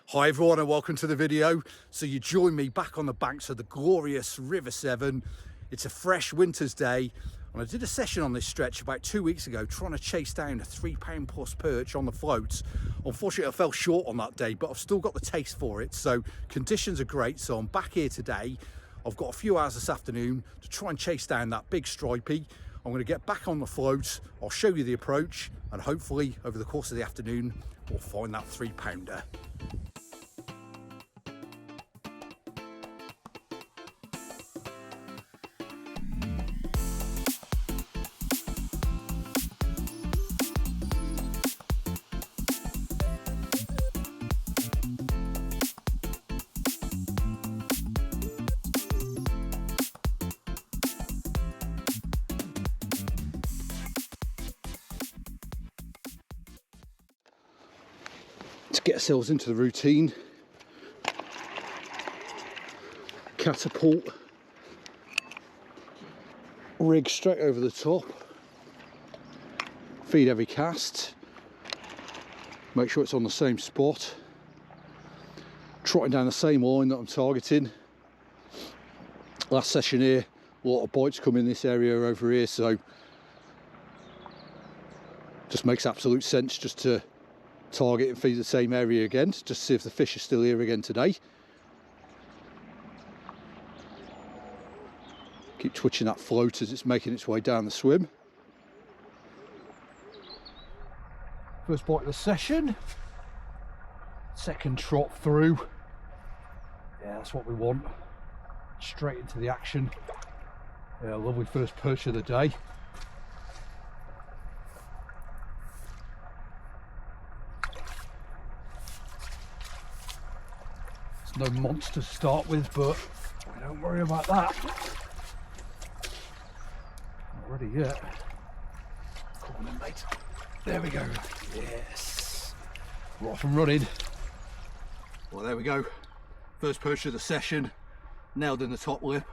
Hi everyone and welcome to the video. So you join me back on the banks of the glorious River Severn. It's a fresh winter's day and I did a session on this stretch about 2 weeks ago trying to chase down a 3 pound+ perch on the floats. Unfortunately I fell short on that day, but I've still got the taste for it, so conditions are great. So I'm back here today. I've got a few hours this afternoon to try and chase down that big stripey. I'm going to get back on the float, I'll show you the approach, and hopefully over the course of the afternoon we'll find that 3-pounder. To get ourselves into the routine, catapult, rig straight over the top, feed every cast, make sure it's on the same spot, trotting down the same line that I'm targeting. Last session here, a lot of bites come in this area over here, so just makes absolute sense just to target and feed the same area again, just to see if the fish are still here again today. Keep twitching that float as it's making its way down the swim. First bite of the session, second trot through. Yeah, that's what we want, straight into the action. Yeah, lovely first perch of the day. No monster to start with, but don't worry about that. Not ready yet. Come on then, mate. There we go. Yes. We're off and running. Well, there we go. First perch of the session. Nailed in the top lip.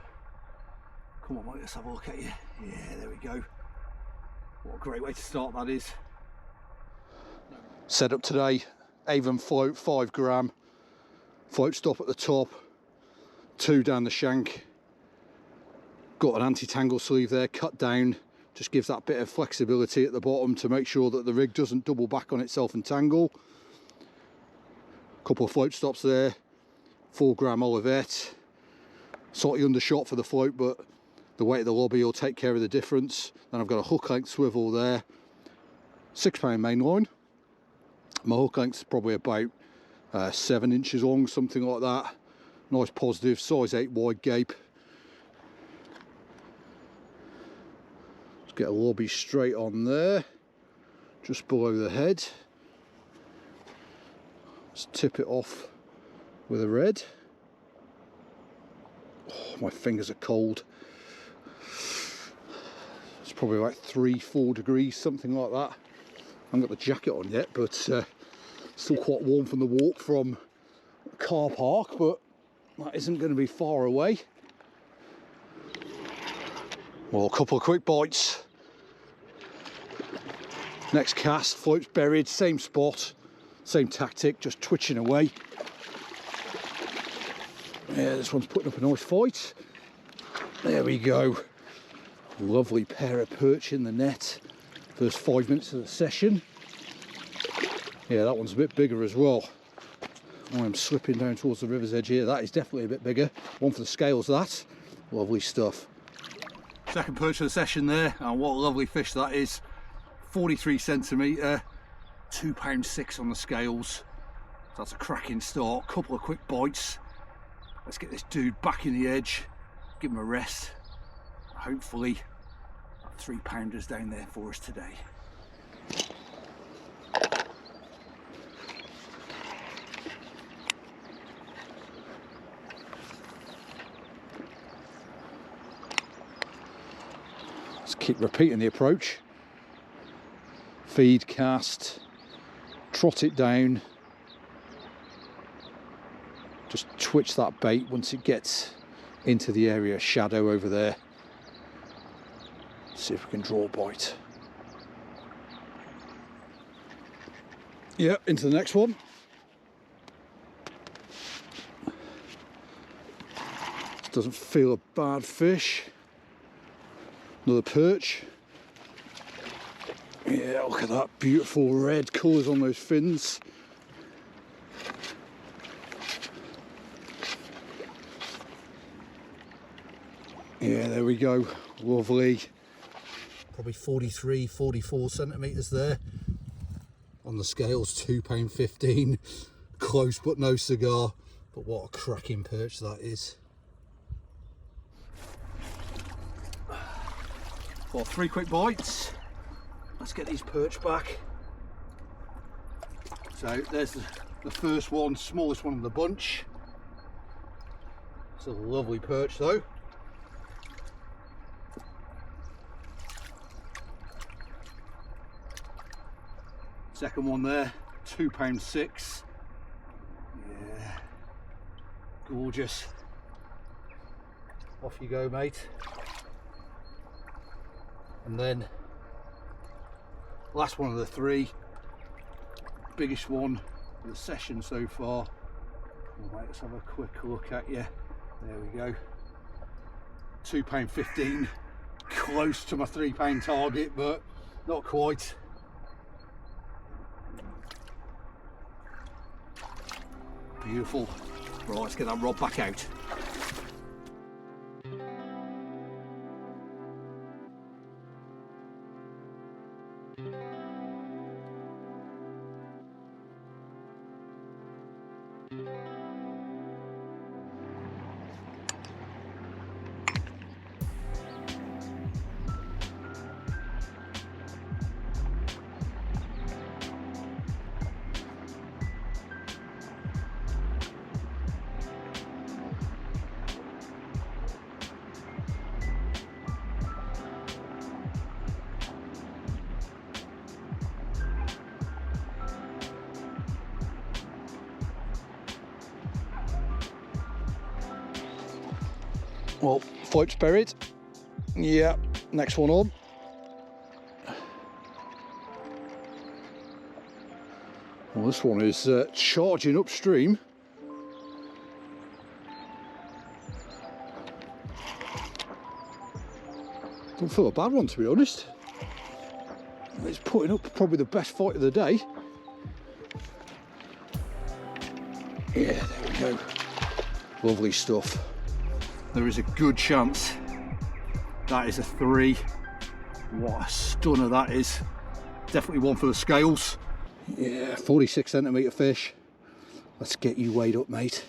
Come on, mate, let's have a look at you. Yeah, there we go. What a great way to start that is. Set up today, Avon Float, 5 gram. Float stop at the top, 2 down the shank. Got an anti-tangle sleeve there, cut down, just gives that bit of flexibility at the bottom to make sure that the rig doesn't double back on itself and tangle. Couple of float stops there, 4 gram olivette. Slightly undershot for the float, but the weight of the lobby will take care of the difference. Then I've got a hook length swivel there, 6 pound main line. My hook length's probably about 7 inches long, something like that. Nice positive, size 8 wide gape. Let's get a lobby straight on there, just below the head. Let's tip it off with a red. Oh, my fingers are cold. It's probably like 3-4 degrees, something like that. I haven't got the jacket on yet, but still quite warm from the walk from the car park, but that isn't going to be far away. Well, a couple of quick bites. Next cast, float's buried, same spot, same tactic, just twitching away. Yeah, this one's putting up a nice fight. There we go. Lovely pair of perch in the net. First 5 minutes of the session. Yeah, that one's a bit bigger as well. I'm slipping down towards the river's edge here. That is definitely a bit bigger. One for the scales, that. Lovely stuff. Second perch of the session there, and what a lovely fish that is. 43 centimetre, 2 pound 6 on the scales. So that's a cracking start. Couple of quick bites. Let's get this dude back in the edge, give him a rest. Hopefully that 3-pounder's down there for us today. Keep repeating the approach. Feed, cast, trot it down. Just twitch that bait once it gets into the area shadow over there. See if we can draw a bite. Yeah, into the next one. Doesn't feel a bad fish. Another perch. Yeah, look at that beautiful red colours on those fins. Yeah, there we go. Lovely. Probably 43, 44 centimetres there. On the scales, £2.15. Close but no cigar. But what a cracking perch that is. Well, 3 quick bites. Let's get these perch back. So there's the first one, smallest one of the bunch. It's a lovely perch though. Second one there, £2.6. Yeah, gorgeous. Off you go, mate. And then last one of the 3, biggest one of the session so far. Well, mate, let's have a quick look at you. There we go. £2.15. Close to my £3 target, but not quite. Beautiful. Right, let's get that rod back out. Well, float's buried. Yeah, next one on. Well, this one is charging upstream. Don't feel a bad one, to be honest. It's putting up probably the best fight of the day. Yeah, there we go. Lovely stuff. There is a good chance that is a 3. What a stunner that is. Definitely one for the scales. Yeah, 46 centimetre fish. Let's get you weighed up, mate.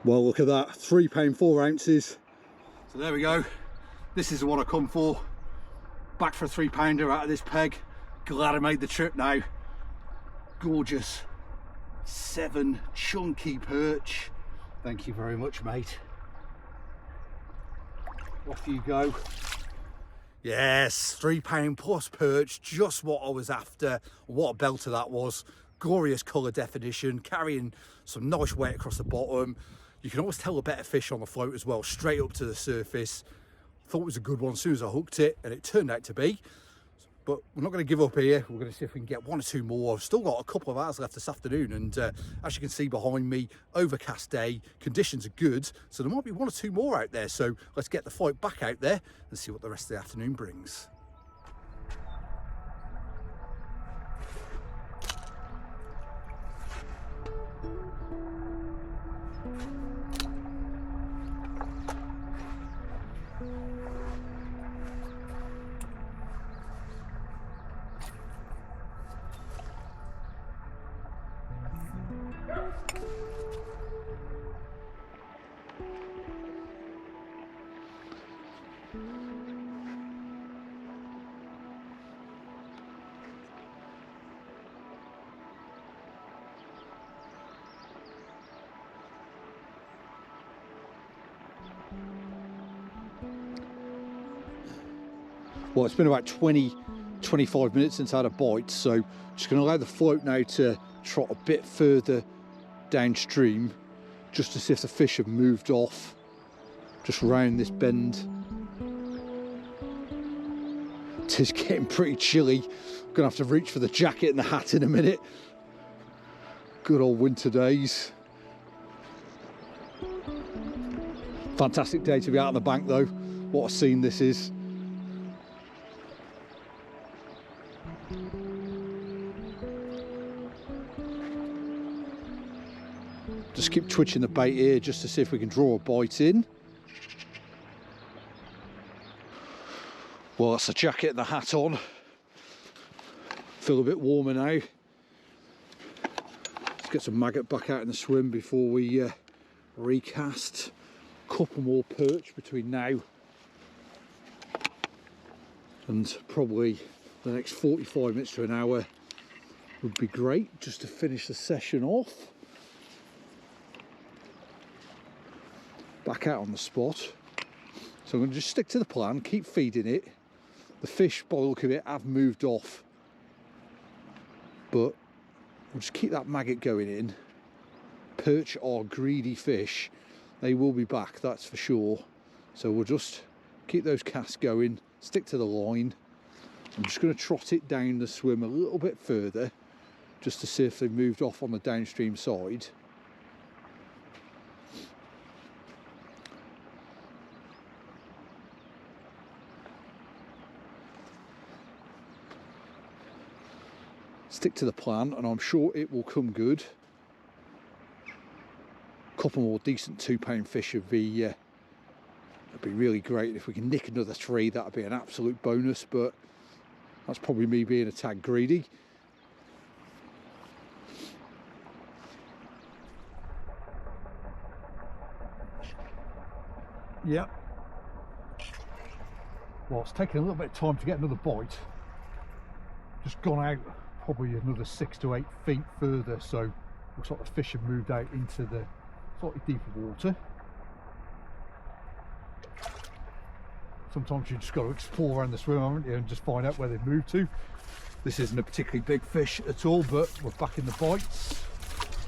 Well, look at that, £3, 4 ounces. So there we go. This is the one I come for. Back for a £3 out of this peg. Glad I made the trip now. Gorgeous 7 chunky perch. Thank you very much, mate. Off you go. Yes, £3 plus perch, just what I was after. What a belter that was. Glorious colour definition, carrying some nice weight across the bottom. You can always tell a better fish on the float as well, straight up to the surface. Thought it was a good one as soon as I hooked it, and it turned out to be. But we're not going to give up here. We're going to see if we can get 1 or 2 more. I've still got a couple of hours left this afternoon, and as you can see behind me, overcast day, conditions are good, so there might be 1 or 2 more out there. So let's get the fight back out there and see what the rest of the afternoon brings. Well, it's been about 20-25 minutes since I had a bite, so just going to allow the float now to trot a bit further downstream just to see if the fish have moved off just round this bend. It is getting pretty chilly. I'm going to have to reach for the jacket and the hat in a minute. Good old winter days. Fantastic day to be out on the bank though. What a scene this is. Just keep twitching the bait here just to see if we can draw a bite in. Well, that's the jacket and the hat on. Feel a bit warmer now. Let's get some maggot back out in the swim before we recast. Couple more perch between now and probably the next 45 minutes to an hour would be great just to finish the session off. Back out on the spot. So I'm going to just stick to the plan, keep feeding it. The fish, by the look of it, have moved off, but we'll just keep that maggot going in. Perch are greedy fish. They will be back, that's for sure. So we'll just keep those casts going, stick to the line. I'm just going to trot it down the swim a little bit further, just to see if they've moved off on the downstream side. Stick to the plan and I'm sure it will come good. A couple more decent 2-pound fish would be that'd be really great. If we can nick another 3, that'd be an absolute bonus, but that's probably me being a tad greedy. Yeah. Well, it's taking a little bit of time to get another bite. Just gone out probably another 6 to 8 feet further, so looks like the fish have moved out into the slightly deeper water. Sometimes you just got to explore around the swim, haven't you, and just find out where they've moved to. This isn't a particularly big fish at all, but we're back in the bites,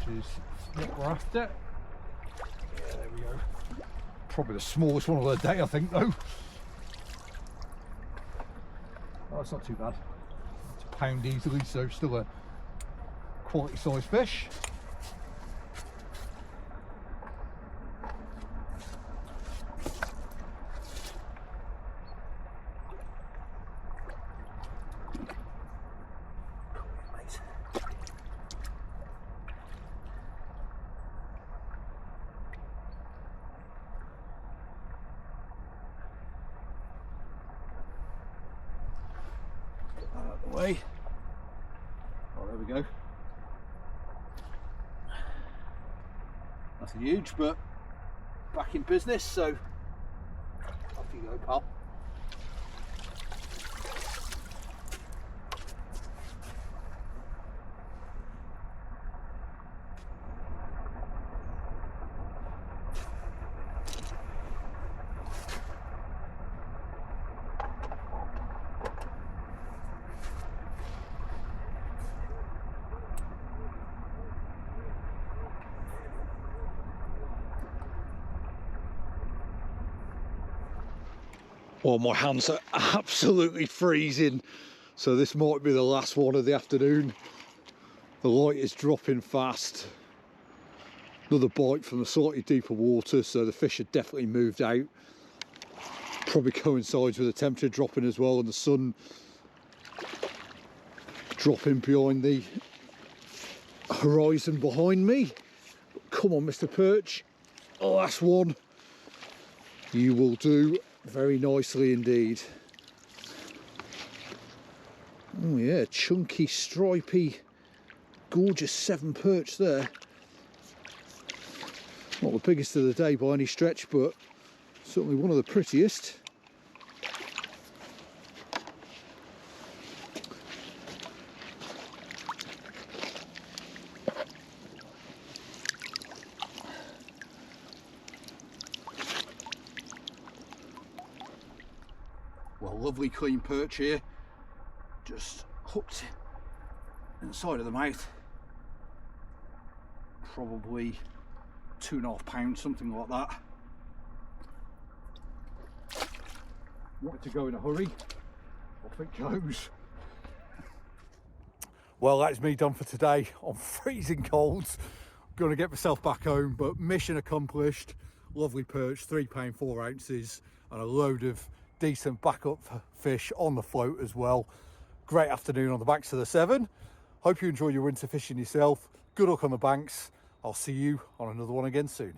which is what we're after. Yeah, there we go. Probably the smallest one of the day, I think, though. Oh, it's not too bad. It's a pound easily, so still a quality size fish. Way. Oh, there we go. Nothing huge, but back in business, so off you go, pal. Well, my hands are absolutely freezing, so this might be the last one of the afternoon. The light is dropping fast. Another bite from the slightly deeper water, so the fish have definitely moved out. Probably coincides with the temperature dropping as well, and the sun dropping behind the horizon behind me. Come on, Mr. Perch, last one. You will do very nicely indeed. Oh yeah, chunky, stripy, gorgeous 7 perch there. Not the biggest of the day by any stretch, but certainly one of the prettiest. Well, lovely clean perch here, just hooked in the side of the mouth, probably 2.5 pounds, something like that. Wanted to go in a hurry, off it goes. Well, that's me done for today. I'm freezing cold, gonna get myself back home, but mission accomplished. lovely perch, £3 4 ounces, and a load of decent backup fish on the float as well. Great afternoon on the banks of the Severn. Hope you enjoy your winter fishing yourself. Good luck on the banks. I'll see you on another one again soon.